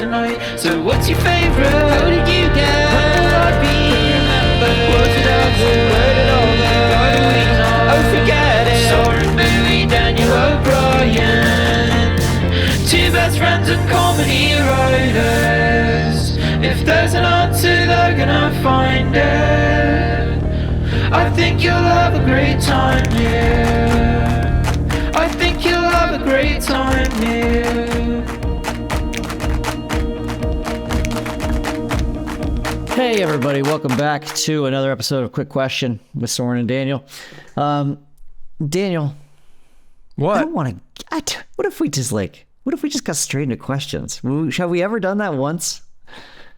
tonight. So what's your favorite? How did you get? When will I be remembered? Was it ever? Where did all go? Why do we know? Oh, forget it. Soren and Daniel O'Brien, two best friends and comedy writers. If there's an answer, they're gonna find it. I think you'll have a great time here. I think you'll have a great time here. Hey everybody, welcome back to another episode of Quick Question with Soren and Daniel. Daniel, what? I don't want to. What if we just got straight into questions? Have we ever done that once?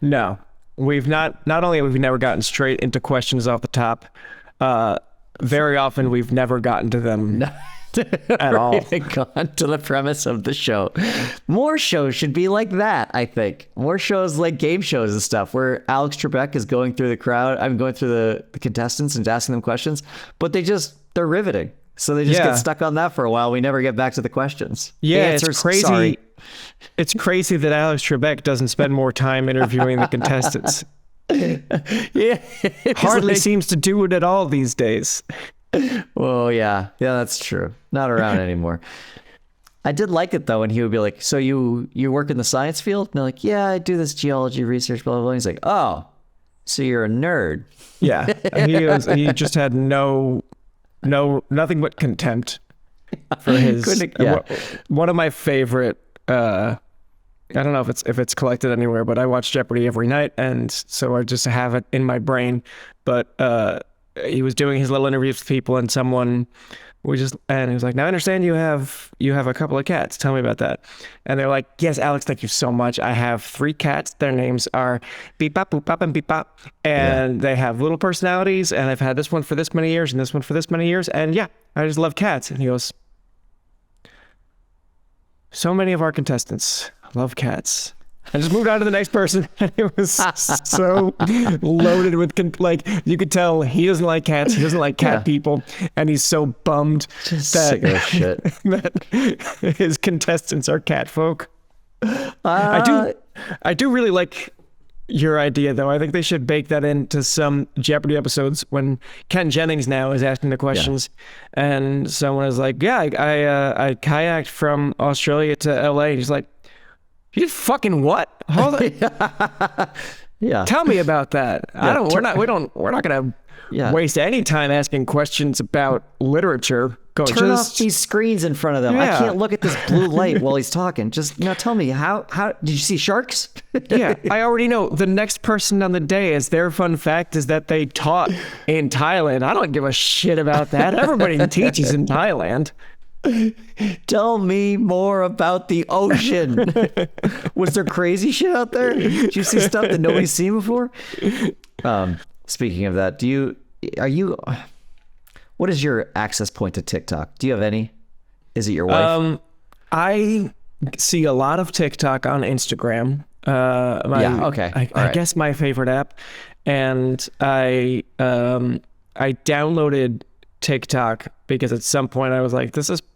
No, we've not. Not only have we never gotten straight into questions off the top, very often we've never gotten to them at all. Even gone to the premise of the show. More shows should be like that, I think. More shows like game shows and stuff where Alex Trebek is going through the crowd. I'm going through the contestants and asking them questions, but they're riveting. So they just get stuck on that for a while. We never get back to the questions. Yeah, Answers, it's crazy. Sorry. It's crazy that Alex Trebek doesn't spend more time interviewing the contestants. Yeah. Hardly seems to do it at all these days. Well, yeah, that's true. Not around anymore. I did like it though when he would be like, "So you work in the science field?" And they're like, "Yeah, I do this geology research." Blah blah blah. And he's like, "Oh, so you're a nerd." Yeah, he just had nothing but contempt for his. One of my favorite. I don't know if it's collected anywhere, but I watch Jeopardy every night, and so I just have it in my brain. But he was doing his little interviews with people, and and he was like, "Now I understand you have a couple of cats. Tell me about that." And they're like, "Yes, Alex, thank you so much. I have 3 cats. Their names are Beep Bop, Boop Bop, and Beep Bop, and they have little personalities. And I've had this one for this many years, and this one for this many years. And yeah, I just love cats." And he goes, "So many of our contestants love cats." I just moved on to the next person, and it was so loaded with, you could tell he doesn't like cats, he doesn't like cat people, and he's so bummed sick of shit. that his contestants are cat folk. I do really like your idea, though. I think they should bake that into some Jeopardy episodes when Ken Jennings now is asking the questions, and someone is like, "Yeah, I kayaked from Australia to LA," and he's like, "You did fucking what? Hold on." Yeah. Tell me about that. Yeah. We're not gonna waste any time asking questions about literature. Turn off these screens in front of them. Yeah. I can't look at this blue light while he's talking. Just tell me how did you see sharks? Yeah, I already know. The next person on the day is their fun fact is that they taught in Thailand. I don't give a shit about that. Everybody teaches in Thailand. Tell me more about the ocean. Was there crazy shit out there? Did you see stuff that nobody's seen before? Speaking of that, what is your access point to TikTok? Do you have any? Is it your wife? I see a lot of TikTok on Instagram. Okay. I guess my favorite app, and I downloaded TikTok because at some point I was like,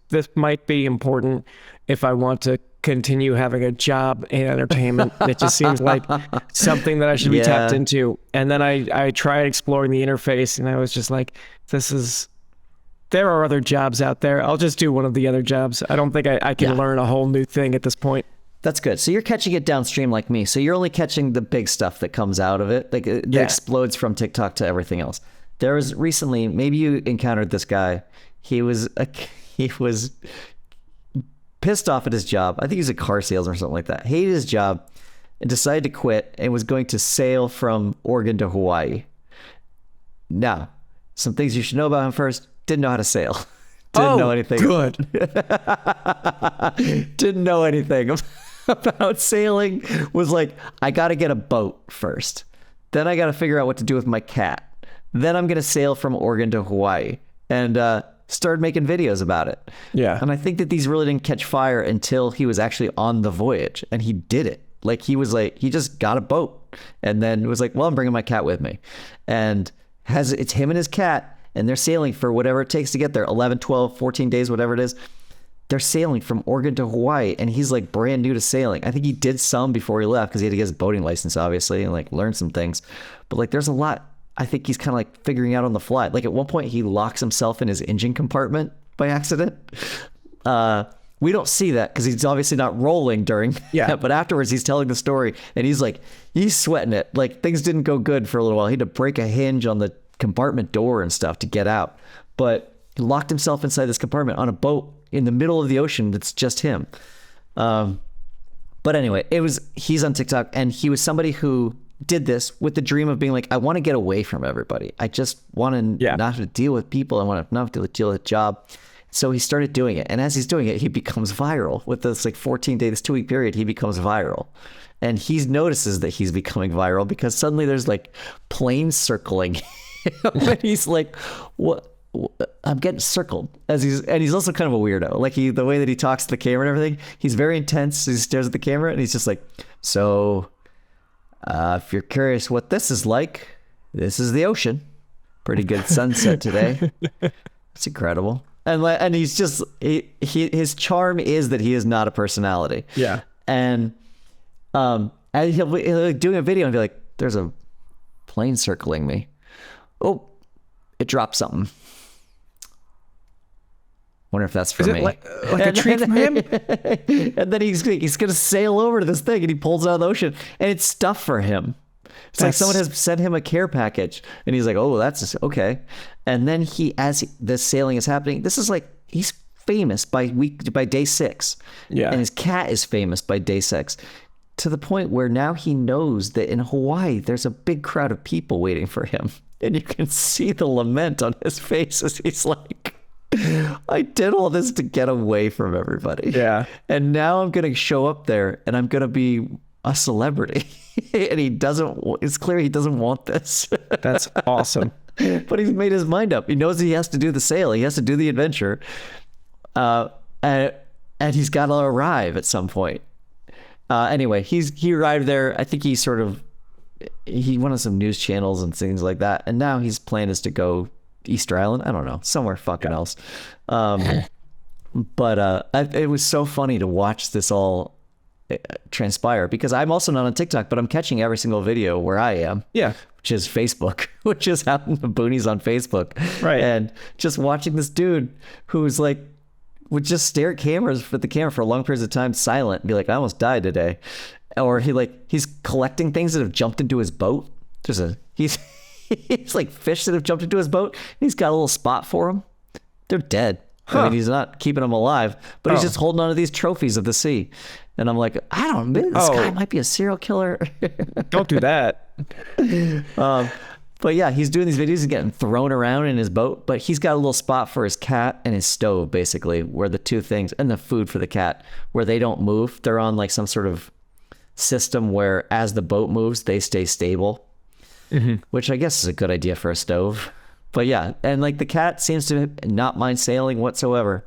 this might be important if I want to continue having a job in entertainment. It just seems like something that I should be tapped into. And then I tried exploring the interface, and I was just like, there are other jobs out there. I'll just do one of the other jobs. I don't think I can learn a whole new thing at this point. That's good. So you're catching it downstream like me. So you're only catching the big stuff that comes out of it. Like it explodes from TikTok to everything else. There was recently, maybe you encountered this guy. He was pissed off at his job. I think he was a car salesman or something like that. Hated his job and decided to quit and was going to sail from Oregon to Hawaii. Now, some things you should know about him first. Didn't know how to sail. Didn't know anything. Good. Didn't know anything about sailing. Was like, I got to get a boat first. Then I got to figure out what to do with my cat. Then I'm going to sail from Oregon to Hawaii. And started making videos about it. Yeah. And I think that these really didn't catch fire until he was actually on the voyage. And he did it. Like, he just got a boat. And then was like, well, I'm bringing my cat with me. And it's him and his cat. And they're sailing for whatever it takes to get there. 11, 12, 14 days, whatever it is. they're sailing from Oregon to Hawaii, and he's like brand new to sailing. I think he did some before he left because he had to get his boating license, obviously, and like learn some things. But like, there's a lot I think he's kind of like figuring out on the fly. Like at one point, he locks himself in his engine compartment by accident. We don't see that because he's obviously not rolling during. Yeah. But afterwards, he's telling the story, and he's sweating it. Like things didn't go good for a little while. He had to break a hinge on the compartment door and stuff to get out. But he locked himself inside this compartment on a boat in the middle of the ocean. That's just him. But anyway, he's on TikTok, and he was somebody who did this with the dream of being like, I want to get away from everybody. I just want to not have to deal with people. I want to not have to deal with a job. So he started doing it. And as he's doing it, he becomes viral. With this like 14-day, this 2-week period, he becomes viral. And he notices that he's becoming viral because suddenly there's like planes circling. And he's like, what? I'm getting circled. And he's also kind of a weirdo. Like the way that he talks to the camera and everything, he's very intense. He stares at the camera and he's just like, so if you're curious what this is like, this is the ocean. Pretty good sunset today. It's incredible. And he's just, his charm is that he is not a personality. Yeah. And he'll be doing a video and be like, there's a plane circling me. Oh, it dropped something. Wonder if that's for me. Like a treat for him? And then he's going to sail over to this thing, and he pulls it out of the ocean, and it's stuff for him. It's like someone has sent him a care package, and he's like, oh, that's okay. And then as the sailing is happening, this is like, he's famous by day 6. Yeah. And his cat is famous by day 6, to the point where now he knows that in Hawaii, there's a big crowd of people waiting for him. And you can see the lament on his face as he's like, I did all this to get away from everybody. Yeah. And now I'm going to show up there and I'm going to be a celebrity. And it's clear he doesn't want this. That's awesome. But he's made his mind up. He knows he has to do the sail. He has to do the adventure. And he's got to arrive at some point. Anyway, he arrived there. I think he went on some news channels and things like that. And now his plan is to go Easter Island. I don't know, somewhere fucking else. But it was so funny to watch this all transpire, because I'm also not on TikTok, but I'm catching every single video where I am. Yeah. Which is Facebook, which is having the boonies on Facebook. Right. And just watching this dude who's like, would just stare at the camera for long periods of time, silent, and be like, I almost died today. Or he's collecting things that have jumped into his boat. He's like fish that have jumped into his boat. And he's got a little spot for them. They're dead. Huh. I mean, he's not keeping them alive, but he's just holding on to these trophies of the sea. And I'm like, I don't know, this guy might be a serial killer. Don't do that. But yeah, he's doing these videos and getting thrown around in his boat, but he's got a little spot for his cat and his stove, basically, where the two things, and the food for the cat, where they don't move. They're on like some sort of system where as the boat moves, they stay stable, which I guess is a good idea for a stove. But yeah, and like the cat seems to not mind sailing whatsoever.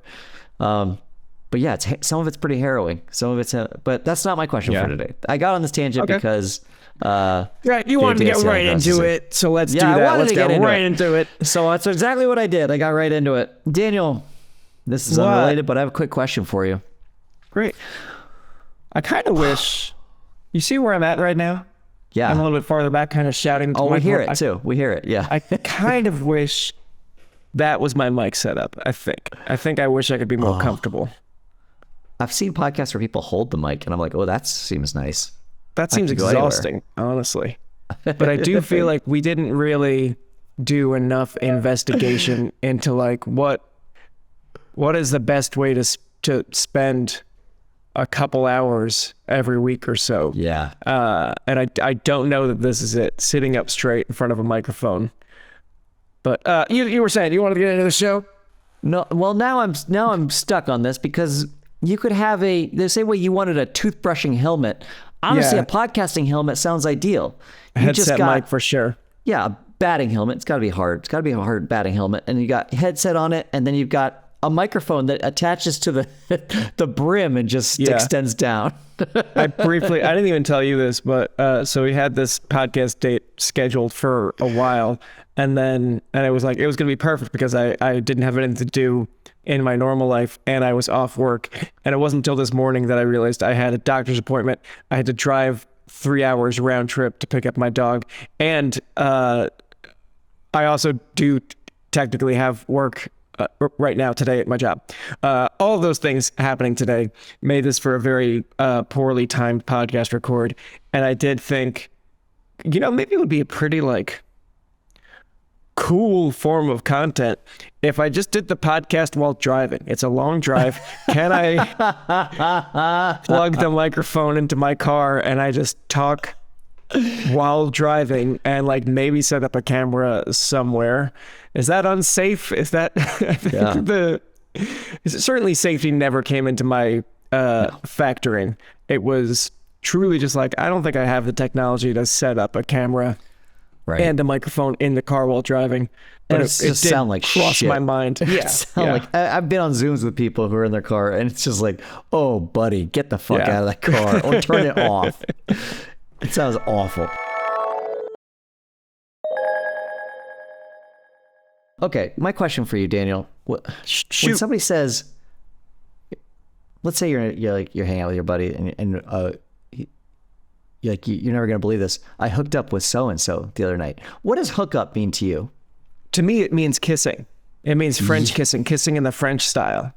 But yeah, some of it's pretty harrowing. Some of it's, but that's not my question for today. I got on this tangent because you wanted to get right into it, so let's do that. Let's get right into it. So that's exactly what I did. I got right into it. Daniel, this is unrelated, but I have a quick question for you. Great. I kind of wish, you see where I'm at right now? Yeah. I'm a little bit farther back, kind of shouting. We hear it too. We hear it. Yeah. I kind of wish that was my mic setup. I think I wish I could be more comfortable. I've seen podcasts where people hold the mic, and I'm like, oh, that seems nice. That seems exhausting, honestly. But I do feel like we didn't really do enough investigation into like what is the best way to spend a couple hours every week or so. Yeah. And I don't know that this is it, sitting up straight in front of a microphone. But you were saying you wanted to get into the show? No. Well, now I'm stuck on this because you could have the same way you wanted a toothbrushing helmet. Honestly, a podcasting helmet sounds ideal. A headset mic for sure. Yeah, a batting helmet. It's got to be hard. It's got to be a hard batting helmet. And you got headset on it, and then you've got a microphone that attaches to the brim and just extends down. I didn't even tell you this, but so we had this podcast date scheduled for a while, and it was like, it was going to be perfect because I didn't have anything to do in my normal life, and I was off work. And it wasn't until this morning that I realized I had a doctor's appointment. I had to drive 3 hours round trip to pick up my dog. And I also do technically have work right now today at my job. All of those things happening today made this for a very poorly timed podcast record. And I did think, maybe it would be a pretty cool form of content if I just did the podcast while driving. It's a long drive. Can I plug the microphone into my car and I just talk while driving and maybe set up a camera somewhere? Is that unsafe? Is that certainly safety never came into my factoring. It was truly just I don't think I have the technology to set up a camera and a microphone in the car while driving. But it did sound like cross shit. my mind. Yeah. I've been on Zooms with people who are in their car, and it's just oh, buddy, get the fuck out of that car or turn it off. It sounds awful. Okay, my question for you, Daniel. When somebody says, let's say you're hanging out with your buddy, and you're never gonna believe this, I hooked up with so and so the other night. What does hook up mean to you? To me, it means kissing. It means French kissing in the French style.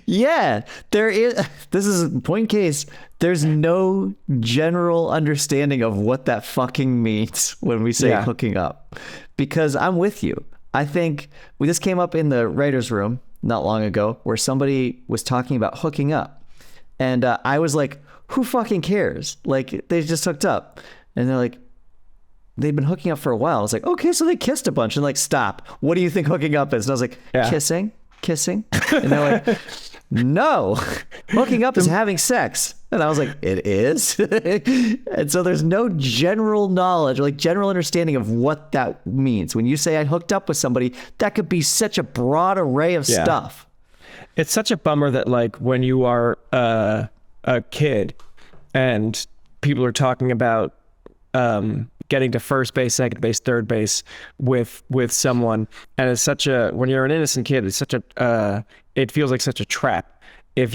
Yeah, there is. This is point case. There's no general understanding of what that fucking means when we say hooking up, because I'm with you. I think this came up in the writer's room not long ago where somebody was talking about hooking up. And I was like, who fucking cares? They just hooked up. And they're like, they've been hooking up for a while. I was like, okay, so they kissed a bunch. And stop. What do you think hooking up is? And I was like, kissing. And they're like, no, hooking up is having sex. And I was like, it is? And so there's no general knowledge, general understanding of what that means. When you say I hooked up with somebody, that could be such a broad array of stuff. It's such a bummer that when you are a kid and people are talking about getting to first base, second base, third base with someone, and it's when you're an innocent kid, it's it feels like such a trap. If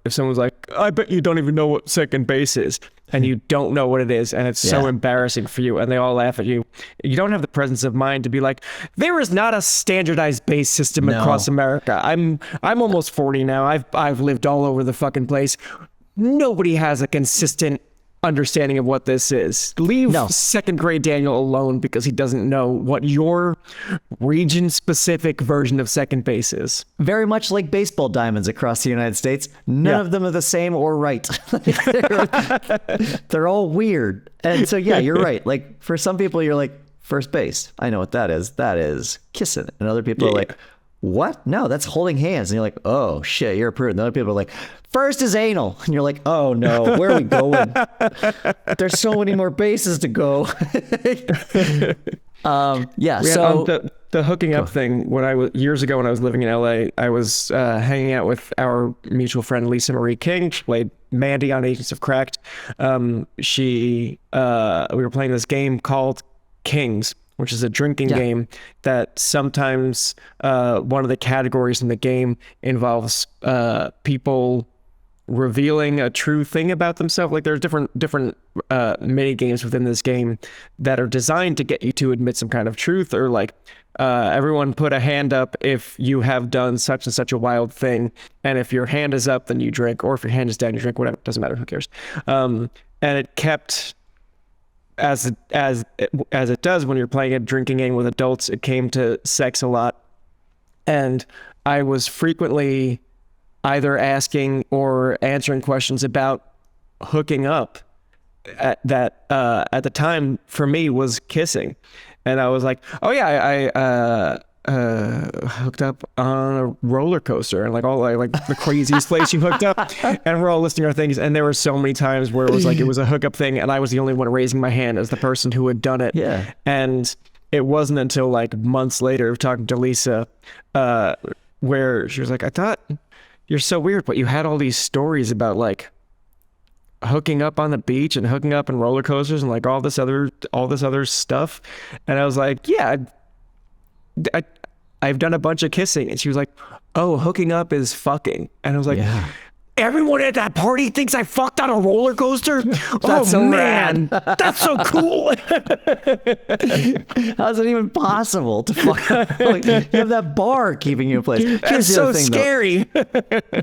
someone's like, I bet you don't even know what second base is, and you don't know what it is, and it's so embarrassing for you, and they all laugh at you. You don't have the presence of mind to be like, there is not a standardized base system across America. I'm almost 40 now. I've lived all over the fucking place. Nobody has a consistent understanding of what this is. Leave second grade Daniel alone because he doesn't know what your region specific version of second base is. Very much like baseball diamonds across the United States. None of them are the same or right. They're all weird. And so, you're right. For some people, you're like, first base. I know what that is. That is kissing. And other people are like, what? No, that's holding hands. And you're like, oh shit, you're approved. And other people are like, first is anal. And you're like, oh no, where are we going? There's so many more bases to go. The hooking up thing, years ago when I was living in LA, I was hanging out with our mutual friend Lisa Marie King. She played Mandy on Agents of Cracked. We were playing this game called Kings, which is a drinking game that sometimes one of the categories in the game involves people revealing a true thing about themselves. There's different mini games within this game that are designed to get you to admit some kind of truth, or everyone put a hand up if you have done such and such a wild thing, and if your hand is up then you drink, or if your hand is down you drink, whatever, doesn't matter, who cares. And it kept, as it does when you're playing a drinking game with adults, it came to sex a lot. And I was frequently either asking or answering questions about hooking up at the time for me was kissing. And I was like, oh yeah, I hooked up on a roller coaster, and all the craziest place you hooked up. And we're all listing our things, and there were so many times where it was a hookup thing, and I was the only one raising my hand as the person who had done it. Yeah. And it wasn't until months later, talking to Lisa, where she was like, I thought you're so weird, but you had all these stories about hooking up on the beach and hooking up in roller coasters and all this other stuff. And I was like, yeah, I've done a bunch of kissing. And she was like, oh, hooking up is fucking. And I was like, everyone at that party thinks I fucked on a roller coaster? That's so man, that's so cool. How's it even possible to fuck up? Like, you have that bar keeping you in place. Here's That's the so other thing, scary.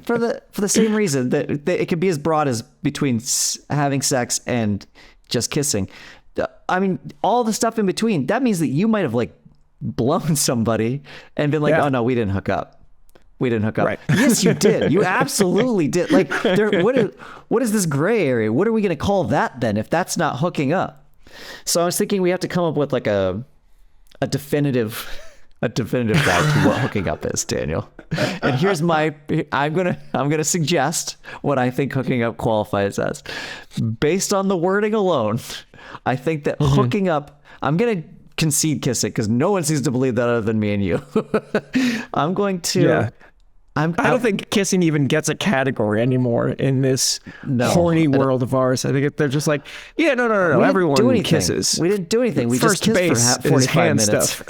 for the same reason that it can be as broad as between having sex and just kissing. I mean, all the stuff in between, that means that you might have like blown somebody and been like, oh no, we didn't hook up. We didn't hook up. Right. Yes, you did. You absolutely did. Like, what is this gray area? What are we going to call that then if that's not hooking up? So I was thinking we have to come up with like a definitive guide to what hooking up is, Daniel. And here's I'm gonna suggest what I think hooking up qualifies as. Based on the wording alone, I think that hooking up, I'm gonna concede kissing because no one seems to believe that other than me and you. I'm going to. Yeah. I don't think kissing even gets a category anymore in this horny world of ours. I think they're just like, no. Everyone kisses. We didn't do anything. We First just kissed for 45 minutes.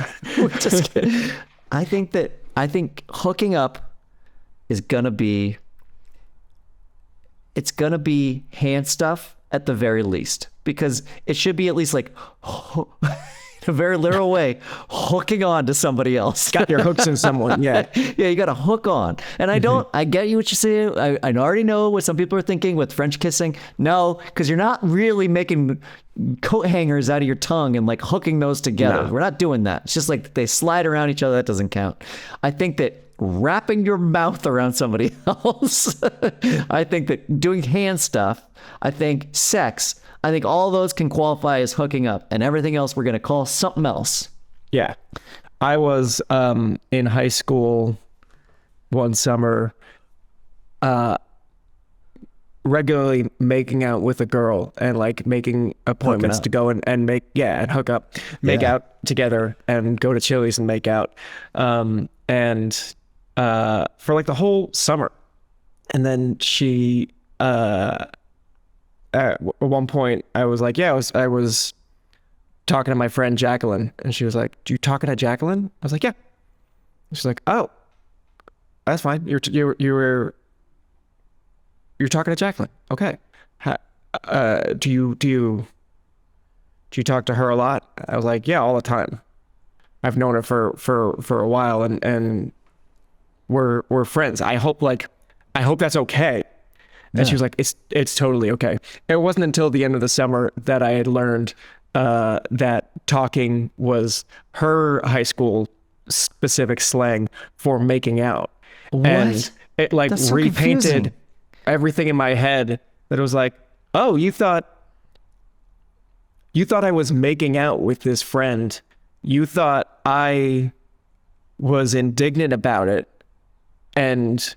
I think hooking up is gonna be. It's gonna be hand stuff at the very least, because it should be at least like. In a very literal way, hooking on to somebody else. Got your hooks in someone, yeah. Yeah, you got to hook on. And I get you what you're saying. I already know what some people are thinking with French kissing. No, because you're not really making coat hangers out of your tongue and like hooking those together. No. We're not doing that. It's just like they slide around each other. That doesn't count. I think that wrapping your mouth around somebody else, I think that doing hand stuff, I think sex, I think all those can qualify as hooking up, and everything else we're going to call something else. Yeah. I was in high school one summer regularly making out with a girl and like making appointments to go and make, and hook up, make out together and go to Chili's and make out. And for like the whole summer. And then she... at one point I was like, I was talking to my friend Jacqueline, and she was like, "Do you talking to Jacqueline?" I was like, "Yeah." She's like, "Oh, that's fine. You're talking to Jacqueline. Okay. Do you talk to her a lot?" I was like, "Yeah, all the time. I've known her for a while, and we're friends. I hope that's okay." And she was like, it's totally okay. It wasn't until the end of the summer that I had learned that talking was her high school specific slang for making out. What? And it like That's so repainted confusing. Everything in my head that it was like, oh, you thought I was making out with this friend. You thought I was indignant about it. And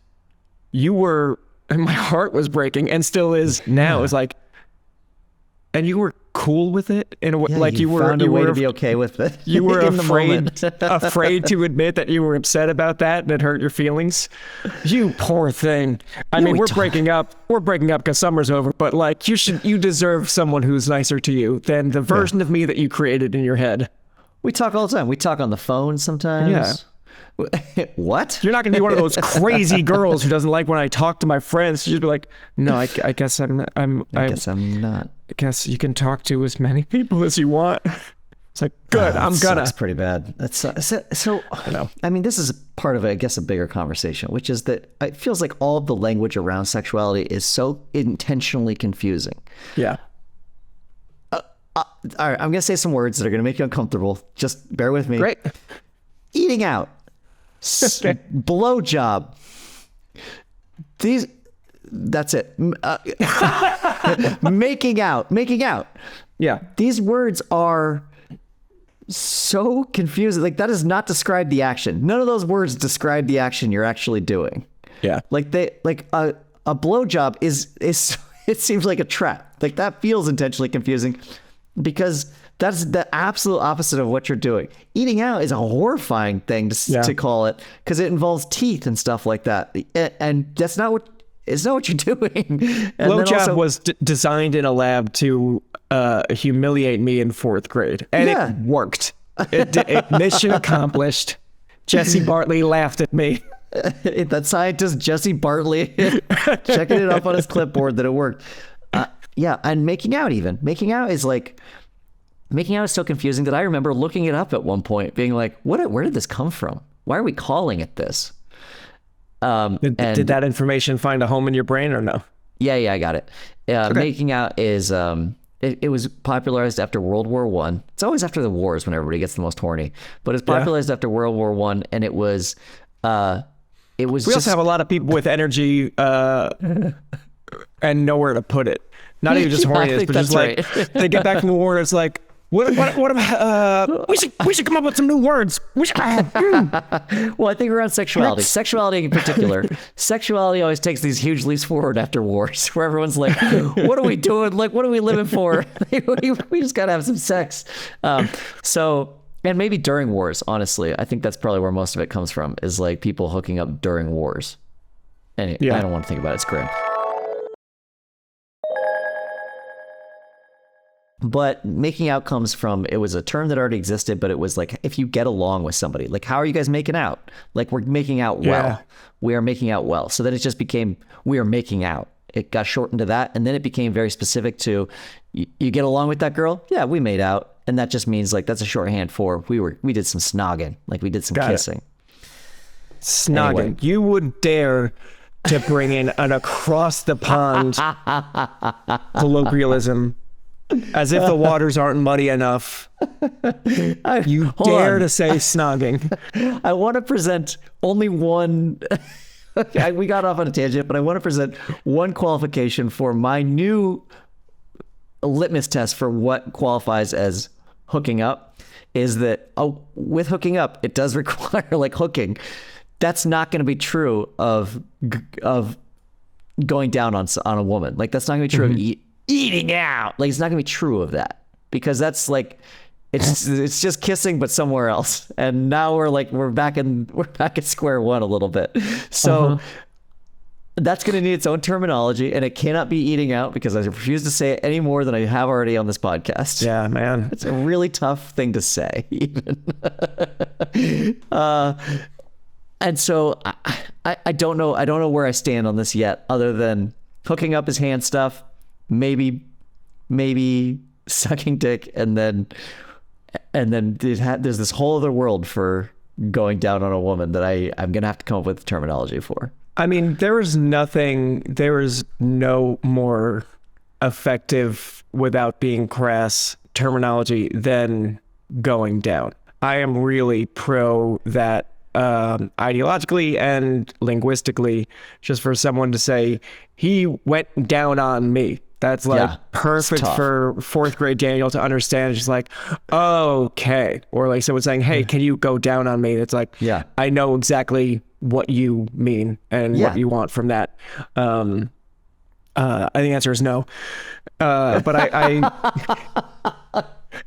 my heart was breaking, and still is now. It's like, and you were cool with it in a way, like you found a way to be okay with it. You were in the afraid moment. to admit that you were upset about that and it hurt your feelings. You poor thing. I mean, we're breaking up. We're breaking up because summer's over. But like, you deserve someone who's nicer to you than the version of me that you created in your head. We talk all the time. We talk on the phone sometimes. Yeah. What? You're not going to be one of those crazy girls who doesn't like when I talk to my friends. You just be like, no, I guess I'm not. I guess you can talk to as many people as you want. It's like, good, I'm gonna. That's pretty bad. That's so. I know. I mean, this is part of, I guess, a bigger conversation, which is that it feels like all of the language around sexuality is so intentionally confusing. Yeah. All right, I'm gonna say some words that are gonna make you uncomfortable. Just bear with me. Great. Eating out. Blowjob. That's it. Making out. Yeah. These words are so confusing. Like, that does not describe the action. None of those words describe the action you're actually doing. Yeah. Like a blowjob is it seems like a trap. Like, that feels intentionally confusing because that's the absolute opposite of what you're doing. Eating out is a horrifying thing to call it because it involves teeth and stuff like that. And that's not what you're doing. Blowjob was designed in a lab to humiliate me in 4th grade. And it worked. Mission accomplished. Jesse Bartley laughed at me. That scientist Jesse Bartley checking it up on his clipboard that it worked. Yeah, and making out is so confusing that I remember looking it up at one point, being like, where did this come from? Why are we calling it this? Did that information find a home in your brain or no? Yeah, I got it. Okay. Making out is it was popularized after World War One. It's always after the wars when everybody gets the most horny, but it's popularized after World War One, and it was. We also have a lot of people with energy and nowhere to put it. Not even just horniness, but just like they get back from the war. It's like, what we should come up with some new words. Well, I think around sexuality in particular. Sexuality always takes these huge leaps forward after wars, where everyone's like, what are we doing? Like, what are we living for? We just gotta have some sex. And maybe during wars, honestly, I think that's probably where most of it comes from, is like people hooking up during wars. And I don't want to think about it. It's grim. But making out comes from, it was a term that already existed, but it was like, if you get along with somebody, like, how are you guys making out? Like, we're making out well. Yeah. We are making out well. So then it just became, we are making out. It got shortened to that. And then it became very specific to, you get along with that girl? Yeah, we made out. And that just means like, that's a shorthand for, we did some snogging. Like we did some kissing. Snogging. Anyway. You would dare to bring in an across the pond colloquialism as if the waters aren't muddy enough. You dare to say snogging. I want to present only one. Okay, we got off on a tangent, but I want to present one qualification for my new litmus test for what qualifies as hooking up, is that with hooking up, it does require like hooking. That's not going to be true of going down on a woman. Like that's not going to be true of eating out. Like it's not going to be true of that, because that's like it's just kissing but somewhere else. And now we're back at square one a little bit. So that's going to need its own terminology, and it cannot be eating out, because I refuse to say it any more than I have already on this podcast. Yeah, man. It's a really tough thing to say, even. And so I don't know where I stand on this yet, other than hooking up is hand stuff, maybe sucking dick, and then there's this whole other world for going down on a woman that I'm going to have to come up with terminology for. I mean, there is no more effective, without being crass, terminology than going down. I am really pro that ideologically and linguistically, just for someone to say, he went down on me. That's like perfect for fourth grade Daniel to understand. It's just like, oh, okay. Or like someone saying, hey, can you go down on me? It's like, I know exactly what you mean and what you want from that. I think the answer is no. But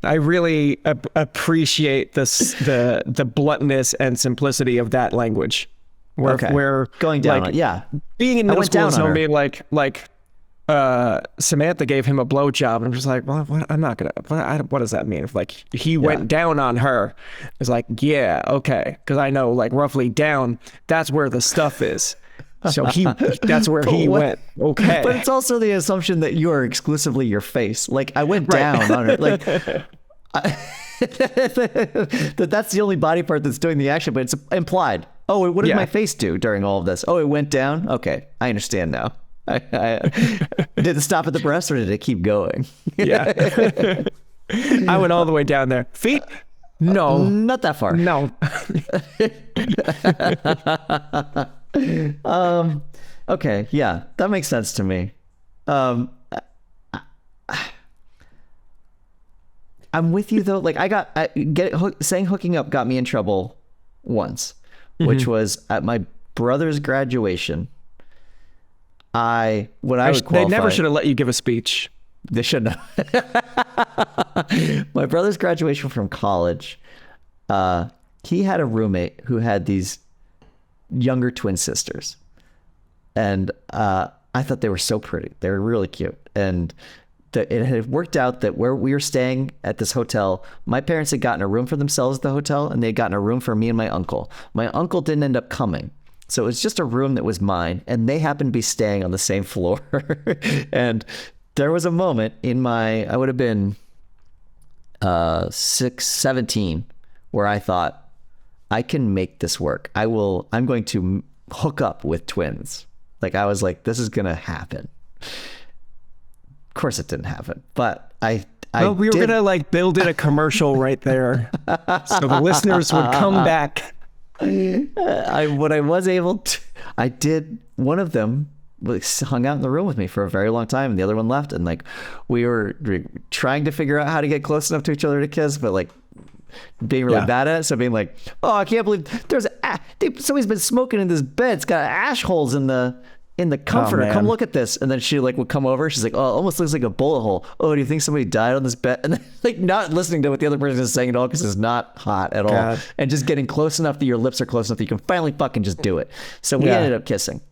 I really appreciate the bluntness and simplicity of that language. Where going down, like, being in middle school and someone being like Samantha gave him a blowjob, and I'm just like, well, I'm not gonna. What does that mean? If like he went down on her, it's like, yeah, okay, because I know like roughly down. That's where the stuff is. So that's where he went. Okay, but it's also the assumption that you are exclusively your face. Like I went down on her. Like that's the only body part that's doing the action, but it's implied. Oh, what did my face do during all of this? Oh, it went down. Okay, I understand now. Did it stop at the breast, or did it keep going? Yeah. I went all the way down there. Feet? No. Not that far. No. Okay, yeah, that makes sense to me. I'm with you though. Like saying hooking up got me in trouble once, which was at my brother's graduation. They never should have let you give a speech. They shouldn't have. My brother's graduation from college, he had a roommate who had these younger twin sisters, and I thought they were so pretty. They were really cute, and that it had worked out that where we were staying at this hotel, my parents had gotten a room for themselves at the hotel, and they had gotten a room for me and my uncle. My uncle didn't end up coming. So it was just a room that was mine, and they happened to be staying on the same floor. And there was a moment in I would have been 17, where I thought, I can make this work. I'm going to hook up with twins. Like, I was like, this is going to happen. Of course it didn't happen, but we were going to like build in a commercial right there. So the listeners would come back. I did, one of them hung out in the room with me for a very long time, and the other one left, and like we were trying to figure out how to get close enough to each other to kiss, but like being really bad at it. So being like, oh, I can't believe somebody's been smoking in this bed. It's got ash holes in the comforter. Oh, come look at this. And then she like would come over. She's like, oh, it almost looks like a bullet hole. Oh, do you think somebody died on this bed? And then, like, not listening to what the other person is saying at all, because it's not hot at all. And just getting close enough that your lips are close enough that you can finally fucking just do it. So we ended up kissing.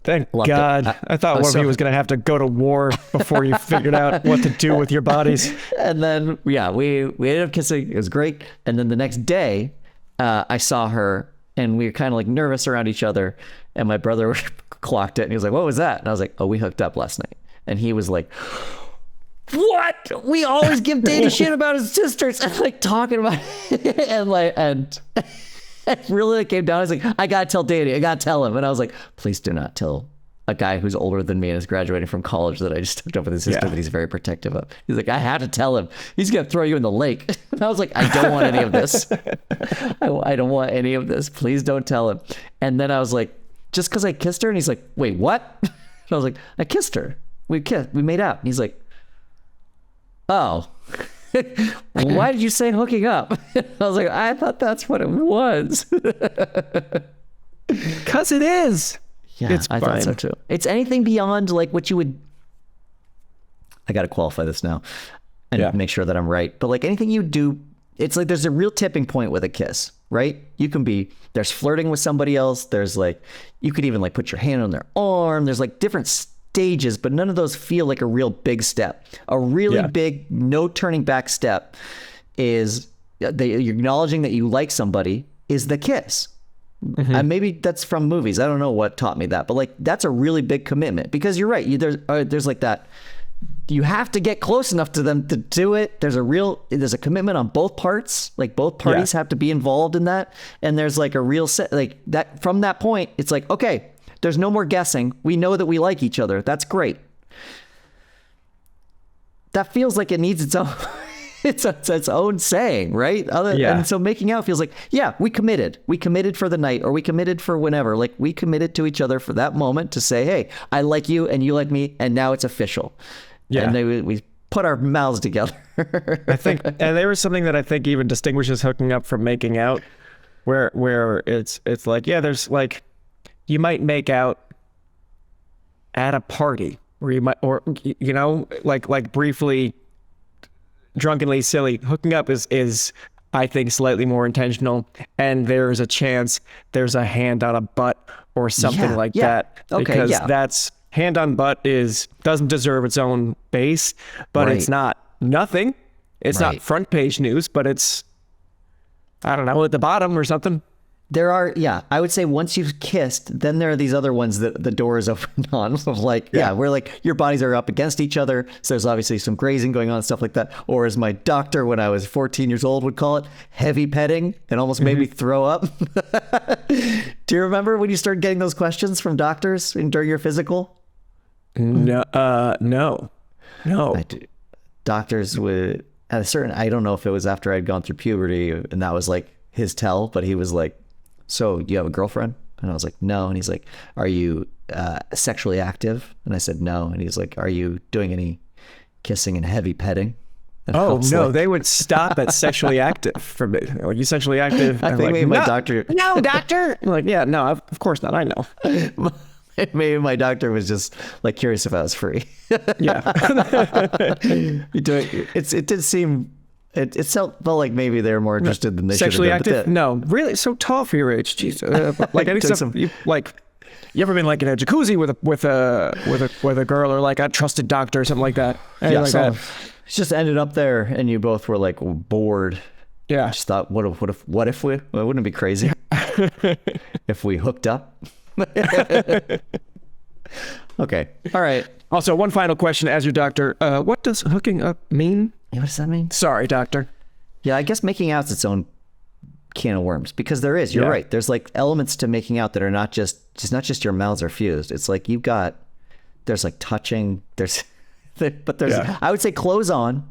Thank God. I thought one of you was going to have to go to war before you figured out what to do with your bodies. And then, we ended up kissing. It was great. And then the next day, I saw her, and we were kind of like nervous around each other. And my brother clocked it, and he was like, what was that? And I was like, oh, we hooked up last night. And he was like, what? We always give Danny shit about his sisters, and like talking about it. and it really came down. I was like, I gotta tell Danny, I gotta tell him. And I was like, please do not tell a guy who's older than me and is graduating from college that I just hooked up with his sister that he's very protective of. He's like, I have to tell him. He's gonna throw you in the lake. And I was like, I don't want any of this. I don't want any of this. Please don't tell him. And then I was like, just because I kissed her? And he's like, wait, what? And I was like, I kissed her. We kissed. We made out. And he's like, oh. Why did you say hooking up? I was like, I thought that's what it was. Because it is. Yeah, it's I fine. thought so too. It's anything beyond like what you would. I got to qualify this now and make sure that I'm right. But like anything you do, it's like there's a real tipping point with a kiss, right? There's flirting with somebody else. There's like, you could even like put your hand on their arm. There's like different stages, but none of those feel like a real big step. A really big, no turning back step is you're acknowledging that you like somebody is the kiss. And maybe that's from movies. I don't know what taught me that, but like that's a really big commitment, because you're right. There's like that. You have to get close enough to them to do it. There's a commitment on both parts. Like both parties have to be involved in that. And there's like a real set like that. From that point, it's like, okay, there's no more guessing. We know that we like each other. That's great. That feels like it needs its own. It's own saying, right? And so making out feels like, we committed. We committed for the night, or we committed for whenever. Like we committed to each other for that moment to say, hey, I like you and you like me, and now it's official. Yeah. And we put our mouths together. I think, and there was something that I think even distinguishes hooking up from making out, where it's like, there's like, you might make out at a party, where you might, or you know, like briefly, drunkenly silly. Hooking up is I think slightly more intentional, and there's a chance there's a hand on a butt or something like that. Okay, because that's hand on butt doesn't deserve its own base, but it's not nothing. It's not front page news, but it's, I don't know, at the bottom or something. There are, I would say once you've kissed, then there are these other ones that the door is open on. Of like, where like your bodies are up against each other. So there's obviously some grazing going on, stuff like that. Or as my doctor, when I was 14 years old, would call it, heavy petting. It almost made me throw up. Do you remember when you started getting those questions from doctors during your physical? No. Doctors would, at a certain, I don't know if it was after I'd gone through puberty, and that was like his tell, but he was like, so you have a girlfriend? And I was like, no. And he's like, are you sexually active? And I said, no. And he's like, are you doing any kissing and heavy petting? And no, like, they would stop at sexually active for me. Are you sexually active? I think like, maybe my doctor. No, doctor. I'm like, no, of course not. I know. Maybe my doctor was just like curious if I was free. It did seem. It felt like maybe they were more interested than they should have been. Sexually active? No, really, so tall for your age. Jeez. Like any stuff, You ever been like in a jacuzzi with a girl or like a trusted doctor or something like that? Yeah, Like so that? it's just ended up there, and you both were like bored. Yeah. Just thought, what if we? Well, wouldn't it be crazy if we hooked up? Okay. All right. Also, one final question as your doctor. What does hooking up mean? What does that mean? Sorry, doctor. Yeah, I guess making out's its own can of worms, because there is. You're right. There's like elements to making out that are not just your mouths are fused. It's like there's like touching. There's I would say clothes on.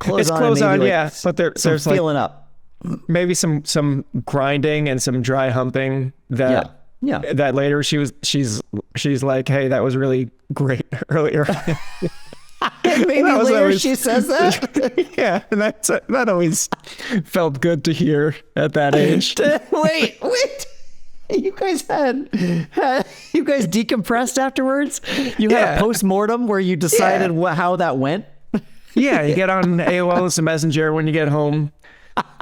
It's clothes on, like yeah. But there's feeling like up. Maybe some grinding and some dry humping that. Yeah. That later she's like, hey, that was really great earlier. Maybe later she says that. Yeah, and that always felt good to hear at that age. Wait. You guys decompressed afterwards? You had a post-mortem where you decided how that went? Yeah, you get on AOL Instant Messenger when you get home.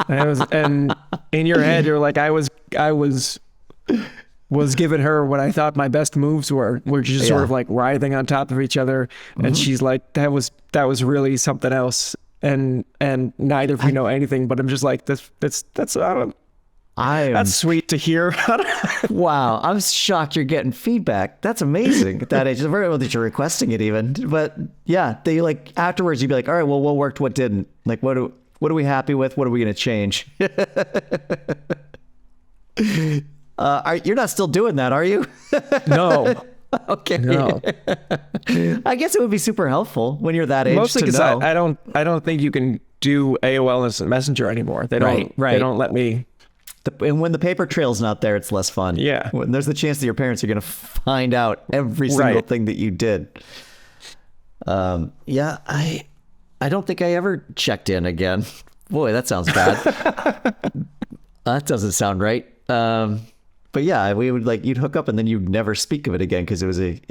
And in your head, you're like, I was giving her what I thought my best moves were. We're just sort of like writhing on top of each other. And she's like, that was really something else. And neither of you know anything, but I'm just like, that's sweet to hear. Wow. I'm shocked you're getting feedback. That's amazing at that age. It's very well that you're requesting it even, but yeah, they like afterwards you'd be like, all right, well, what worked, what didn't? Like, what are we happy with? What are we going to change? You're not still doing that, are you? No. Okay. No. I guess it would be super helpful when you're that age. Mostly because I don't think you can do AOL Instant Messenger anymore. They don't. Right. They don't let me. And when the paper trail's not there, it's less fun. Yeah. When there's the chance that your parents are going to find out every single thing that you did. Yeah. I don't think I ever checked in again. Boy, that sounds bad. That doesn't sound right. But yeah, we would you'd hook up and then you'd never speak of it again because it was a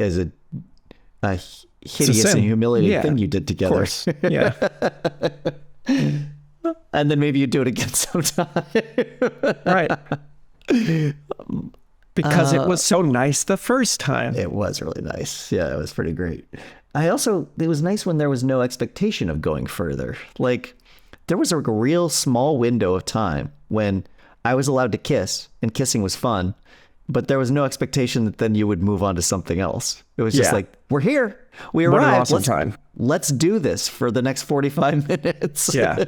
hideous and humiliating thing you did together. Of course. Yeah. And then maybe you'd do it again sometime. Right. Because it was so nice the first time. It was really nice. Yeah, it was pretty great. It was nice when there was no expectation of going further. Like, there was a real small window of time when I was allowed to kiss, and kissing was fun, but there was no expectation that then you would move on to something else. It was just like, we're here. We arrived. Let's do this for the next 45 minutes. Yeah.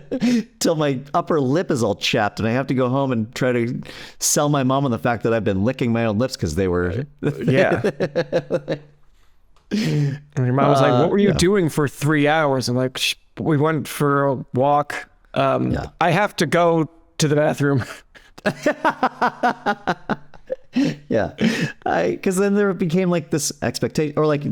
Till my upper lip is all chapped and I have to go home and try to sell my mom on the fact that I've been licking my own lips because they were... Yeah. And your mom was like, what were you doing for 3 hours? I'm like, we went for a walk. I have to go to the bathroom. Yeah, because then there became like this expectation, or like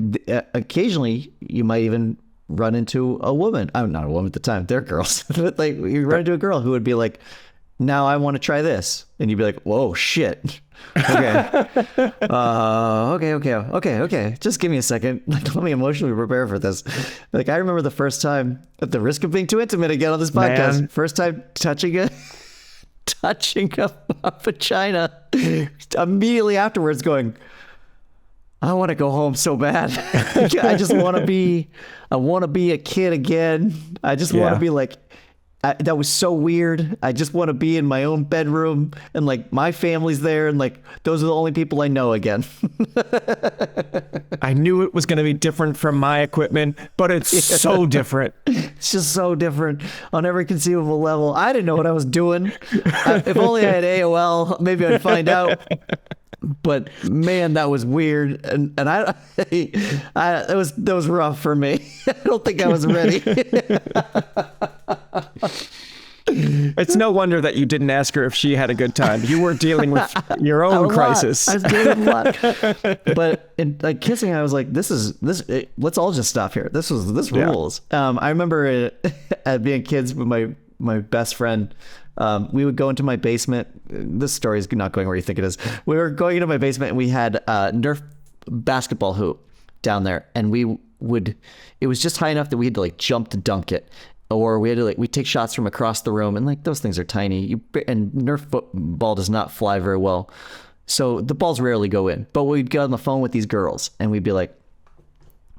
occasionally you might even run into a woman. I'm not a woman at the time; they're girls. But like you run into a girl who would be like, "Now I want to try this," and you'd be like, "Whoa, shit." Okay. Okay. Just give me a second. Like, let me emotionally prepare for this. Like, I remember the first time, at the risk of being too intimate again on this podcast, first time touching a vagina, immediately afterwards going, I want to go home so bad. I just want to be a kid again. I just want to be like, that was so weird. I just want to be in my own bedroom and like my family's there and like those are the only people I know again. I knew it was going to be different from my equipment, but it's so different. It's just so different on every conceivable level. I didn't know what I was doing. If only I had AOL, maybe I'd find out. But man, that was weird, and that was rough for me. I don't think I was ready. It's no wonder that you didn't ask her if she had a good time. You were dealing with your own crisis. I was dealing with a lot. But in like kissing, I was like, let's all just stop here. This rules. I remember being kids with my best friend. We would go into my basement. This story is not going where you think it is. We were going into my basement and we had a Nerf basketball hoop down there, and it was just high enough that we had to like jump to dunk it, or we had to we take shots from across the room, and like those things are tiny. And Nerf football does not fly very well So the balls rarely go in. But we'd get on the phone with these girls and we'd be like,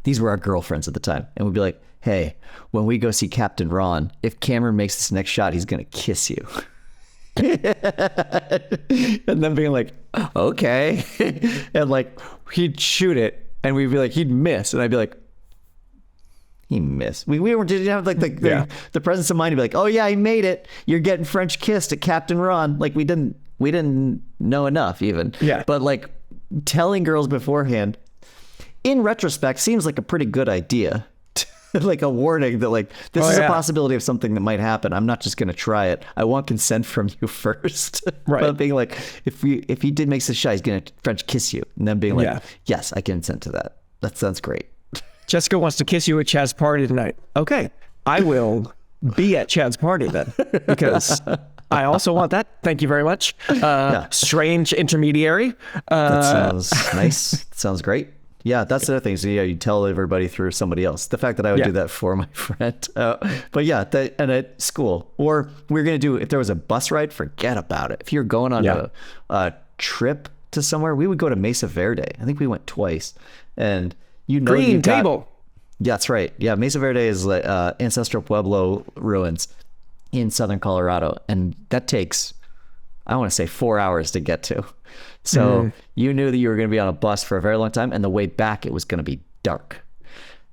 these were our girlfriends at the time. And we'd be like, hey, when we go see Captain Ron, if Cameron makes this next shot, he's going to kiss you. And then being like, okay. And like, he'd shoot it and we'd be like, he'd miss. And I'd be like, he missed. We didn't have like the presence of mind to be like, oh yeah, he made it. You're getting French kissed at Captain Ron. Like we didn't know enough even. Yeah. But like telling girls beforehand, in retrospect, seems like a pretty good idea. Like a warning that like, this is a possibility of something that might happen. I'm not just going to try it. I want consent from you first. Right. But being like, if he did make this shot, he's going to French kiss you. And then being like, yes, I consent to that. That sounds great. Jessica wants to kiss you at Chad's party tonight. Okay, I will be at Chad's party then, because I also want that. Thank you very much. Strange intermediary. That sounds nice. Sounds great. Yeah, that's the other thing. So yeah, you tell everybody through somebody else. The fact that I would do that for my friend. But yeah, and at school, or we're going to do, if there was a bus ride, forget about it. If you're going on a trip to somewhere, we would go to Mesa Verde. I think we went twice. And Green Table. Yeah, that's right. Yeah, Mesa Verde is like ancestral Pueblo ruins in southern Colorado. And that takes, I want to say 4 hours to get to. So you knew that you were going to be on a bus for a very long time, and the way back it was going to be dark.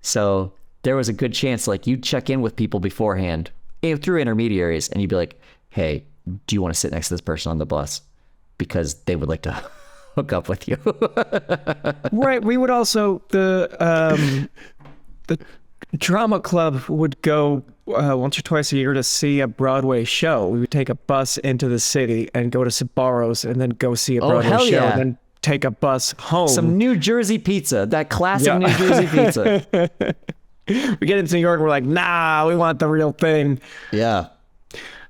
So there was a good chance like you'd check in with people beforehand through intermediaries, and you'd be like, hey, do you want to sit next to this person on the bus? Because they would like to hook up with you. Right. We would also, the drama club would go once or twice a year to see a Broadway show. We would take a bus into the city and go to Sbarro's and then go see a Broadway show and then take a bus home. Some New Jersey pizza, that classic New Jersey pizza. We get into New York, we're like, nah, we want the real thing. Yeah.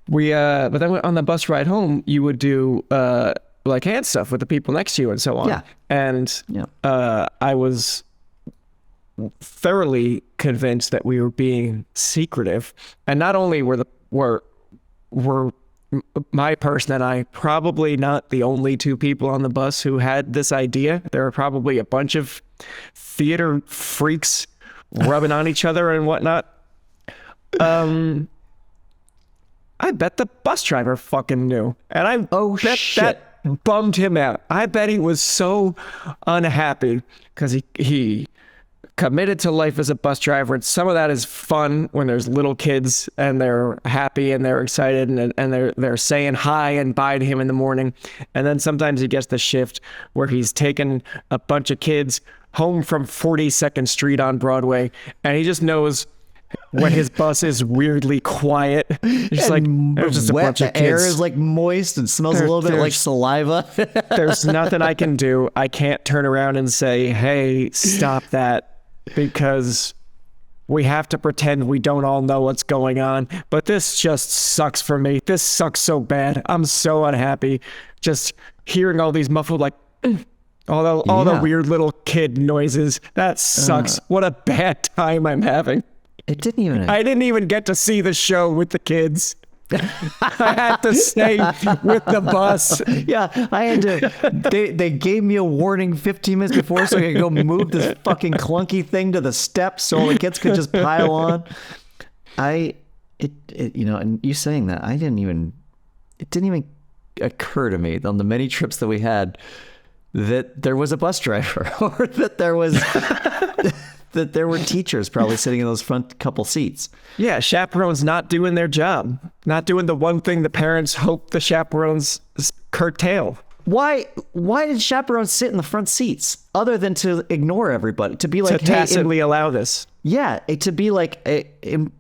But then on the bus ride home, you would do like hand stuff with the people next to you and so on. Yeah. And I was thoroughly convinced that we were being secretive, and not only were my person and I probably not the only two people on the bus who had this idea. There were probably a bunch of theater freaks rubbing on each other and whatnot. I bet the bus driver fucking knew, and I bet that bummed him out. I bet he was so unhappy because he committed to life as a bus driver, and some of that is fun when there's little kids and they're happy and they're excited and they're saying hi and bye to him in the morning. And then sometimes he gets the shift where he's taken a bunch of kids home from 42nd Street on Broadway, and he just knows when his bus is weirdly quiet. It's like there's just a bunch of kids. The air is like moist and smells a little bit like saliva. There's nothing I can do. I can't turn around and say, hey, stop that, because we have to pretend we don't all know what's going on. But this just sucks for me. This sucks so bad. I'm so unhappy just hearing all these muffled, like, all the weird little kid noises. That sucks. What a bad time I'm having. I didn't even get to see the show with the kids. I had to stay with the bus. Yeah, I had to. They gave me a warning 15 minutes before so I could go move this fucking clunky thing to the steps so all the kids could just pile on. And you saying that, it didn't even occur to me on the many trips that we had that there was a bus driver or that there was. That there were teachers probably sitting in those front couple seats. Yeah, chaperones not doing their job. Not doing the one thing the parents hope the chaperones curtail. Why did chaperones sit in the front seats other than to ignore everybody? To be like, to tacitly allow this. Yeah, to be like,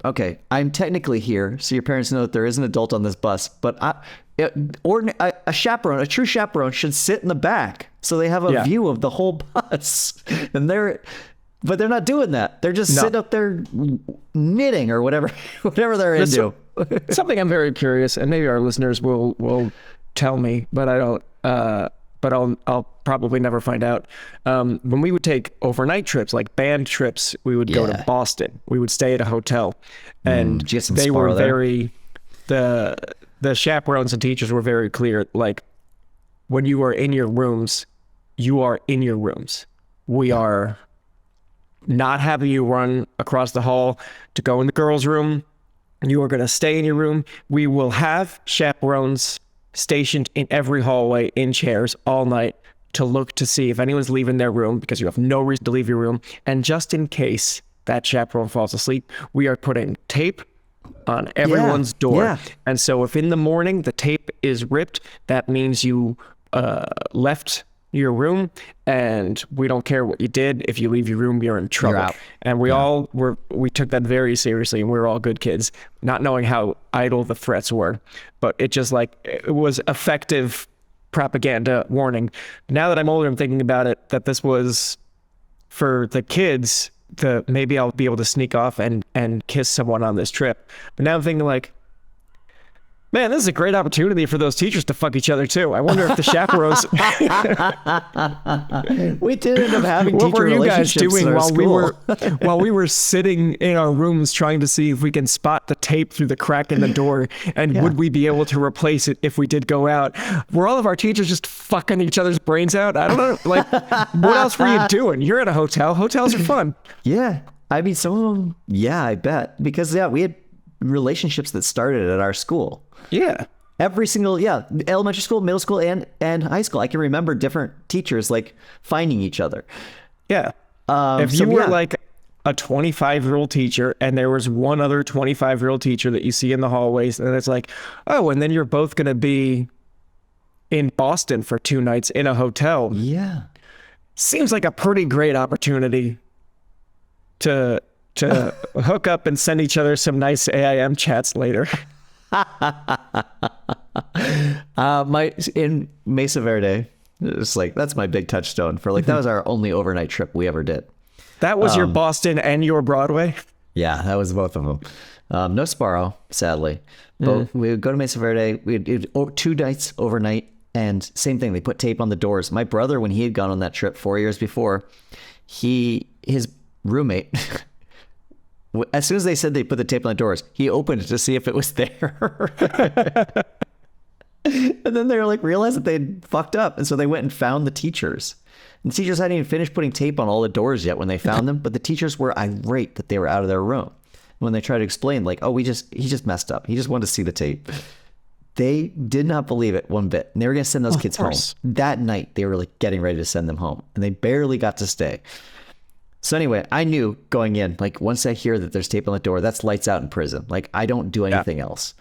okay, I'm technically here, so your parents know that there is an adult on this bus, but a chaperone, a true chaperone, should sit in the back so they have a view of the whole bus. But they're not doing that. They're just sitting up there knitting or whatever they're into. Something I'm very curious, and maybe our listeners will tell me, but I don't. But I'll probably never find out. When we would take overnight trips, like band trips, we would go to Boston. We would stay at a hotel, and they were very. The chaperones and teachers were very clear. Like, when you are in your rooms, you are in your rooms. We are not having you run across the hall to go in the girls' room. You are going to stay in your room. We will have chaperones stationed in every hallway in chairs all night to look to see if anyone's leaving their room, because you have no reason to leave your room. And just in case that chaperone falls asleep, we are putting tape on everyone's door. Yeah. And so if in the morning the tape is ripped, that means you left your room, and we don't care what you did. If you leave your room, you're in trouble. You're out. And we took that very seriously, and we were all good kids, not knowing how idle the threats were. But it just it was effective propaganda warning. Now that I'm older, I'm thinking about it, that this was for the kids, maybe I'll be able to sneak off and kiss someone on this trip. But now I'm thinking man, this is a great opportunity for those teachers to fuck each other too. I wonder if the chaperones. We did end up having what teacher were you guys relationships doing in our school. while we were sitting in our rooms trying to see if we can spot the tape through the crack in the door, and would we be able to replace it if we did go out? Were all of our teachers just fucking each other's brains out? I don't know. What else were you doing? You're at a hotel. Hotels are fun. Yeah. I mean, some of them, yeah, I bet. Because, we had relationships that started at our school. Yeah. Every single, elementary school, middle school, and high school. I can remember different teachers, finding each other. Yeah. If you were a 25-year-old teacher and there was one other 25-year-old teacher that you see in the hallways, and it's and then you're both going to be in Boston for 2 nights in a hotel. Yeah. Seems like a pretty great opportunity to hook up and send each other some nice AIM chats later. In Mesa Verde, it's that's my big touchstone for that was our only overnight trip we ever did. That was your Boston and your Broadway? Yeah, that was both of them. No Sparrow, sadly. But we would go to Mesa Verde. We did 2 nights overnight, and same thing. They put tape on the doors. My brother, when he had gone on that trip 4 years before, his roommate, as soon as they said they put the tape on the doors, he opened it to see if it was there. And then they realized that they'd fucked up. And so they went and found the teachers. And the teachers hadn't even finished putting tape on all the doors yet when they found them. But the teachers were irate that they were out of their room. When they tried to explain, he just messed up. He just wanted to see the tape. They did not believe it one bit. And they were going to send those kids home. That night, they were getting ready to send them home. And they barely got to stay. So anyway, I knew going in, once I hear that there's tape on the door, that's lights out in prison. I don't do anything else.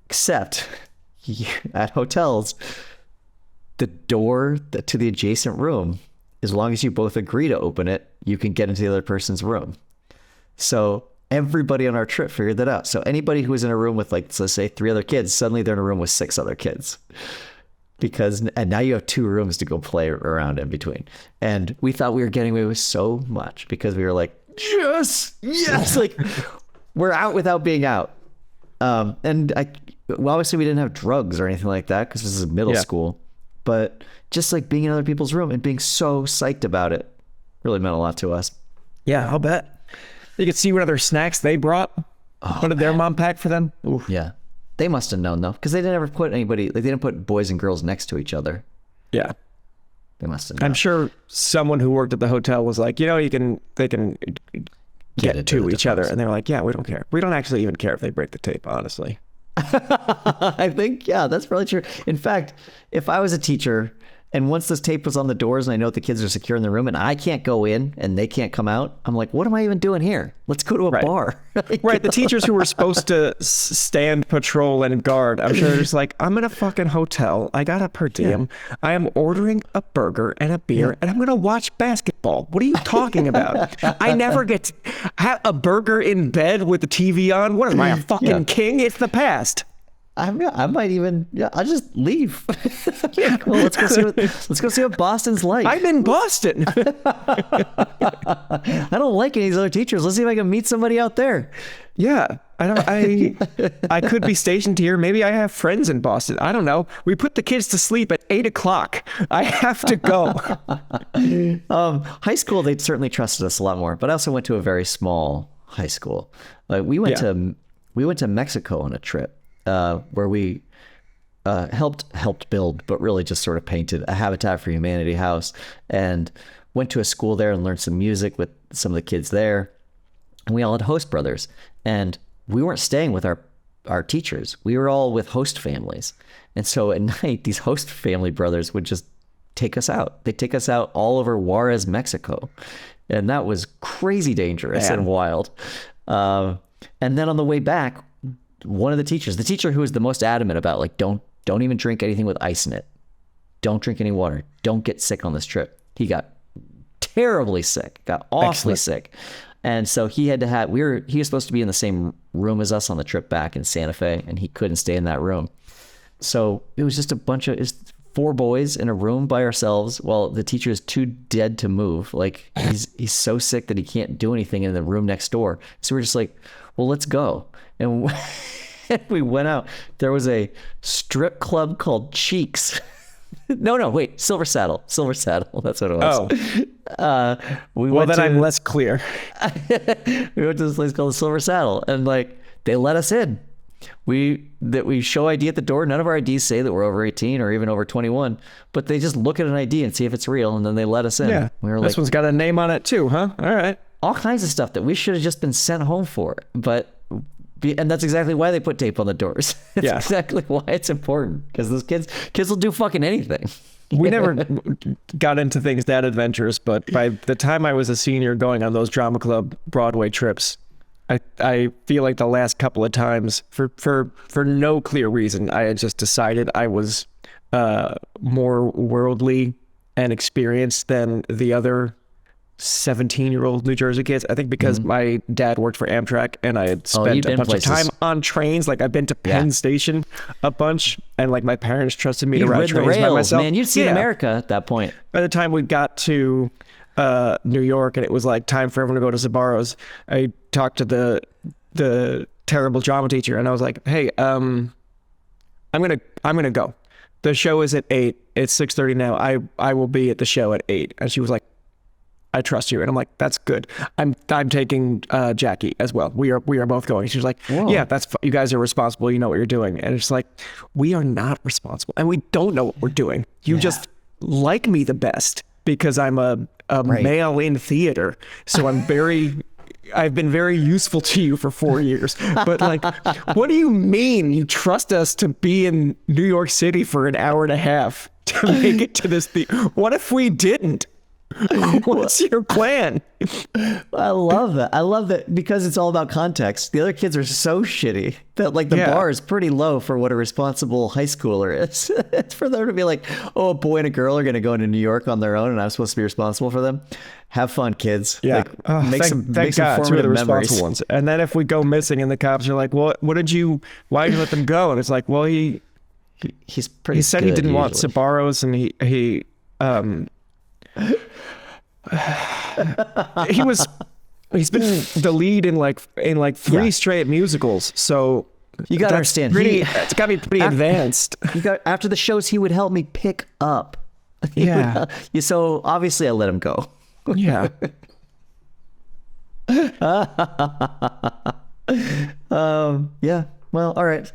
Except at hotels, the door to the adjacent room, as long as you both agree to open it, you can get into the other person's room. So everybody on our trip figured that out. So anybody who was in a room with let's say 3 other kids, suddenly they're in a room with 6 other kids. And now you have 2 rooms to go play around in between. And we thought we were getting away with so much because we were yes, we're out without being out. And obviously we didn't have drugs or anything like that because this is middle school, but just being in other people's room and being so psyched about it really meant a lot to us. Yeah, I'll bet. You could see what other snacks they brought. What did their mom pack for them? Oof. Yeah. They must have known though, because they didn't ever put anybody, they didn't put boys and girls next to each other. Yeah. They must have known. I'm sure someone who worked at the hotel was they can get to each other. And they were yeah, we don't care. We don't actually even care if they break the tape, honestly. I think, that's probably true. In fact, if I was a teacher and once this tape was on the doors and I know that the kids are secure in the room and I can't go in and they can't come out, I'm what am I even doing here? Let's go to a bar. Right. The teachers who were supposed to stand patrol and guard, I'm sure it's I'm in a fucking hotel. I got a per diem. Yeah. I am ordering a burger and a beer and I'm going to watch basketball. What are you talking about? I never get to have a burger in bed with the TV on. What am I, a fucking king? It's the past. I might even, I'll just leave. Well, let's go see what Boston's like. I'm in Boston. I don't like any of these other teachers. Let's see if I can meet somebody out there. Yeah. I could be stationed here. Maybe I have friends in Boston. I don't know. We put the kids to sleep at 8:00. I have to go. High school, they certainly trusted us a lot more, but I also went to a very small high school. We went to Mexico on a trip. Where we helped build, but really just sort of painted a Habitat for Humanity house, and went to a school there and learned some music with some of the kids there. And we all had host brothers, and we weren't staying with our teachers. We were all with host families. And so at night, these host family brothers would just take us out. They'd take us out all over Juarez, Mexico. And that was crazy dangerous and wild. And then on the way back, one of the teacher who was the most adamant about, like, don't even drink anything with ice in it. Don't drink any water. Don't get sick on this trip. He got terribly sick, got awfully sick. And so he had to have, he was supposed to be in the same room as us on the trip back in Santa Fe, and he couldn't stay in that room. So it was just it's 4 boys in a room by ourselves while the teacher is too dead to move. Like, he's so sick that he can't do anything in the room next door. So we're just like, well, let's go. And we went out. There was a strip club called Cheeks. Wait, Silver Saddle. That's what it was. I'm less clear. We went to this place called the Silver Saddle, and like, they let us in. We show ID at the door. None of our IDs say that we're over 18 or even over 21, but they just look at an ID and see if it's real, and then they let us in. Yeah, we were this like, one's got a name on it too, huh? All right. All kinds of stuff that we should have just been sent home for, and that's exactly why they put tape on the doors. That's exactly why it's important, because those kids will do fucking anything. We never got into things that adventurous, but by the time I was a senior going on those drama club Broadway trips, I feel like the last couple of times, for no clear reason, I had just decided I was more worldly and experienced than the other 17-year-old New Jersey kids. I think because my dad worked for Amtrak, and I had spent a bunch of time on trains. Like, I've been to Penn Station a bunch, and like, my parents trusted me to ride trains by myself. Man, you'd seen America at that point. By the time we got to New York, and it was like time for everyone to go to Sbarro's, I talked to the terrible drama teacher, and I was like, "Hey, I'm gonna go. The show is at 8. It's 6:30 now. I will be at the show at 8." And she was like, "I trust you." And I'm like, "That's good. I'm taking Jackie as well. We are both going." She was like, "Whoa. Yeah, you guys are responsible. You know what you're doing." And it's like, we are not responsible, and we don't know what we're doing. You just like me the best because I'm a male in theater. So I've been very useful to you for 4 years. But like, what do you mean you trust us to be in New York City for an hour and a half to make it to this theater? What if we didn't? What's your plan? I love that because it's all about context. The other kids are so shitty that like the bar is pretty low for what a responsible high schooler is. It's for them to be like, oh, a boy and a girl are going to go into New York on their own, and I'm supposed to be responsible for them. Have fun, kids. Yeah, like, make some formative memories. Ones. And then if we go missing, and the cops are like, well, why did you let them go? And it's like, well, he said he didn't want Sbarro's, and he's been the lead in like 3 straight musicals, so you gotta understand, it's gotta be pretty advanced. After the shows, he would help me pick up. So obviously I let him go. Yeah. Yeah. Well, all right.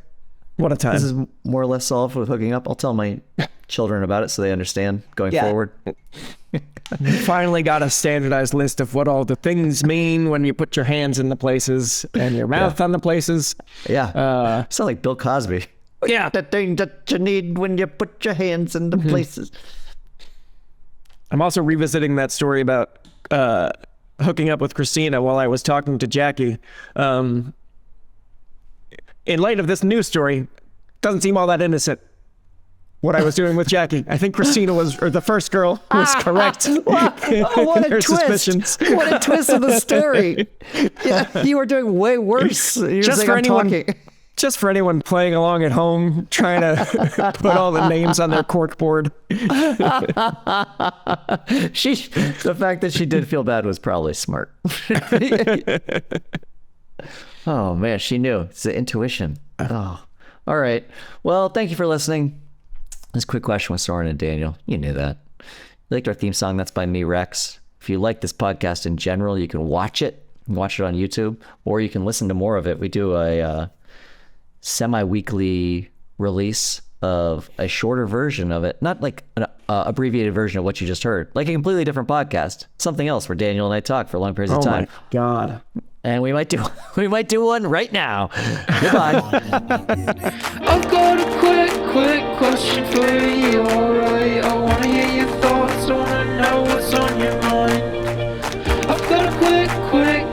What a time. This is more or less solved with hooking up. I'll tell my children about it so they understand going forward. Finally got a standardized list of what all the things mean when you put your hands in the places and your mouth on the places. Yeah. Sound like Bill Cosby. Yeah. The thing that you need when you put your hands in the places. I'm also revisiting that story about hooking up with Christina while I was talking to Jackie. In light of this news story, doesn't seem all that innocent what I was doing with Jackie. I think Christina or the first girl was correct. What a twist. Suspicions. What a twist of the story. Yeah, you were doing way worse. Just for anyone playing along at home, trying to put all the names on their cork board. The fact that she did feel bad was probably smart. Oh man, she knew. It's the intuition. Oh, all right. Well, thank you for listening. This quick question with Soren and Daniel. You knew that. You liked our theme song? That's by me, Rex. If you like this podcast in general, you can watch it. You can watch it on YouTube, or you can listen to more of it. We do a semi-weekly release of a shorter version of it, not like an abbreviated version of what you just heard, like a completely different podcast, something else where Daniel and I talk for long periods of time. Oh my God. And we might do one right now. Goodbye. I've got a quick question for you, alright? I wanna hear your thoughts, I wanna know what's on your mind. I've got a quick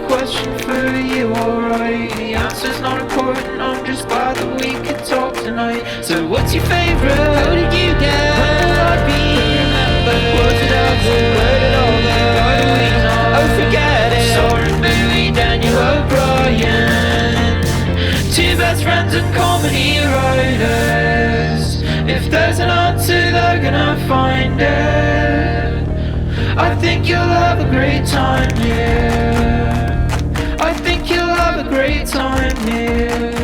question for you, alright? The answer's not important, I'm just glad that we could talk tonight. So what's your favourite? How did you get? When will I be remembered? Was it ever? Where did all go? Why do we know? Oh, forget it. Soren and Daniel O'Brien, two best friends and comedy writers. If there's an answer, they're gonna find it. I think you'll have a great time here. I think you'll have a great time here.